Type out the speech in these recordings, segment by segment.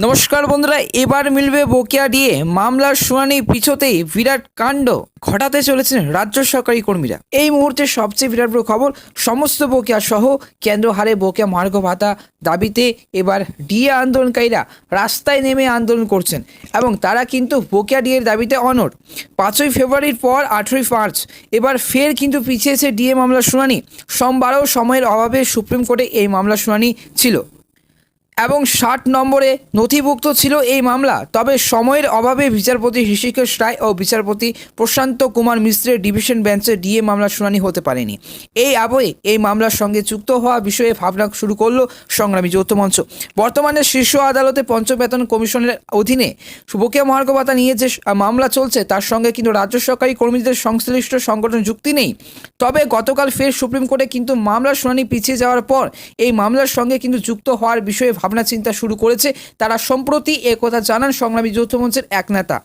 নমস্কার বন্ধুরা, এবার মিলবে বকেয়া ডিএ মামলার শুনানি পিছতেই বিরাট কাণ্ড ঘটাতে চলেছেন রাজ্য সরকারি কর্মীরা। এই মুহূর্তে সবচেয়ে বিরাট বড় খবর, সমস্ত বকেয়া সহ কেন্দ্র হারে বকেয়া মহার্ঘ ভাতা দাবিতে এবার ডিএ আন্দোলনকারীরা রাস্তায় নেমে আন্দোলন করছেন এবং তারা কিন্তু বকেয়া ডিএর দাবিতে অনড়। 5ই ফেব্রুয়ারির পর 18ই মার্চ এবার ফের কিন্তু পিছিয়েছে ডিএ মামলার শুনানি। সোমবারও সময়ের অভাবে সুপ্রিম কোর্টে এই মামলার শুনানি ছিল এবং 60 নম্বরে নথিভুক্ত ছিল এই মামলা। তবে সময়ের অভাবে বিচারপতি হৃষিকেশ রায় ও বিচারপতি প্রশান্ত কুমার মিশ্রের ডিভিশন বেঞ্চে ডিএ মামলার শুনানি হতে পারেনি। এই আবহে এই মামলার সঙ্গে যুক্ত হওয়া বিষয়ে ভাবনা শুরু করলো সংগ্রামী যৌথ মঞ্চ। বর্তমানে শীর্ষ আদালতে পঞ্চম বেতন কমিশনের অধীনে বকেয়া মহার্ঘ ভাতা নিয়ে যে মামলা চলছে তার সঙ্গে কিন্তু রাজ্য সরকারি কর্মীদের সংশ্লিষ্ট সংগঠন যুক্তি নেই। তবে গতকাল ফের সুপ্রিম কোর্টে কিন্তু মামলার শুনানি পিছিয়ে যাওয়ার পর এই মামলার সঙ্গে কিন্তু যুক্ত হওয়ার বিষয়ে ভাবনা চিন্তা শুরু করেছে তারা। সম্প্রতি একথা জানান সংগ্রামী যৌথ মঞ্চের এক নেতা।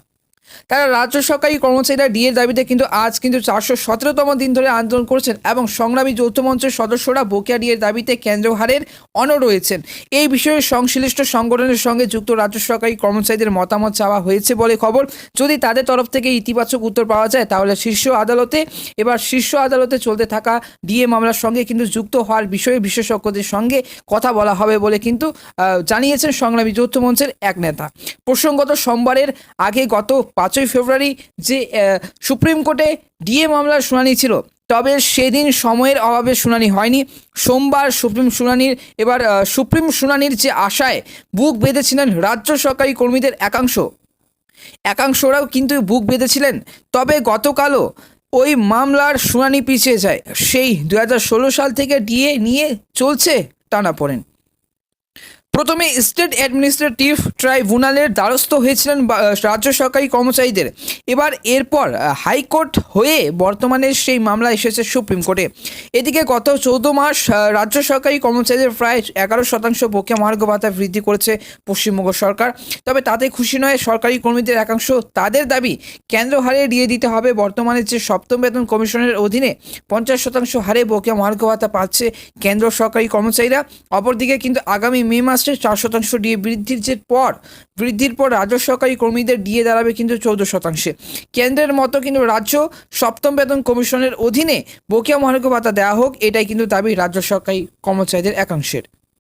তারা রাজ্য সরকারি কর্মচারীরা ডিএর দাবিতে কিন্তু আজ কিন্তু 417তম দিন ধরে আন্দোলন করছেন এবং সংগ্রামী যৌথ মঞ্চের সদস্যরা বকেয়া ডিএর দাবিতে কেন্দ্র হারের অনড় রয়েছেন। এই বিষয়ে সংশ্লিষ্ট সংগঠনের সঙ্গে যুক্ত রাজ্য সরকারি কর্মচারীদের মতামত চাওয়া হয়েছে বলে খবর। যদি তাদের তরফ থেকে ইতিবাচক উত্তর পাওয়া যায় তাহলে শীর্ষ আদালতে চলতে থাকা ডিএ মামলার সঙ্গে কিন্তু যুক্ত হওয়ার বিষয়ে বিশেষজ্ঞদের সঙ্গে কথা বলা হবে বলে কিন্তু জানিয়েছেন সংগ্রামী যৌথ মঞ্চের এক নেতা। প্রসঙ্গত সোমবারের আগে গত 5ই ফেব্রুয়ারি যে সুপ্রিম কোর্টে ডিএ মামলার শুনানি ছিল, তবে সেদিন সময়ের অভাবে শুনানি হয়নি। সোমবার সুপ্রিম শুনানির যে আশায় বুক বেঁধেছিলেন রাজ্য সরকারি কর্মীদের একাংশরাও কিন্তু বুক বেঁধেছিলেন। তবে গতকালও ওই মামলার শুনানি পিছিয়ে যায়। সেই 2016 সাল থেকে ডিএ নিয়ে চলছে টানাপোড়েন। প্রথমে স্টেট অ্যাডমিনিস্ট্রেটিভ ট্রাইব্যুনালের দ্বারস্থ হয়েছিলেন রাজ্য সরকারি কর্মচারীদের। এরপর হাইকোর্ট হয়ে বর্তমানে সেই মামলা এসেছে সুপ্রিম কোর্টে। এদিকে গত 14 মাস রাজ্য সরকারি কর্মচারীদের প্রায় 11% বকেয়া মহার্ঘ ভাতা বৃদ্ধি করেছে পশ্চিমবঙ্গ সরকার। তবে তাতে খুশি নয় সরকারি কর্মীদের একাংশ। তাদের দাবি কেন্দ্র হারে ডিএ দিতে হবে। বর্তমানে যে সপ্তম বেতন কমিশনের অধীনে 50% হারে বকেয়া মহার্ঘ ভাতা পাচ্ছে কেন্দ্র সরকারি কর্মচারীরা। অপরদিকে কিন্তু আগামী মে মাসে 4% ডিএ বৃদ্ধির পর রাজ্য সরকারি কর্মীদের ডিএ দাঁড়াবে কিন্তু 14%। কেন্দ্রের মতো কিন্তু রাজ্য সপ্তম বেতন কমিশনের অধীনে বকেয়া মহার্ঘ ভাতা দেওয়া হোক, এটাই কিন্তু দাবি রাজ্য সরকারি কর্মচারীদের একাংশের।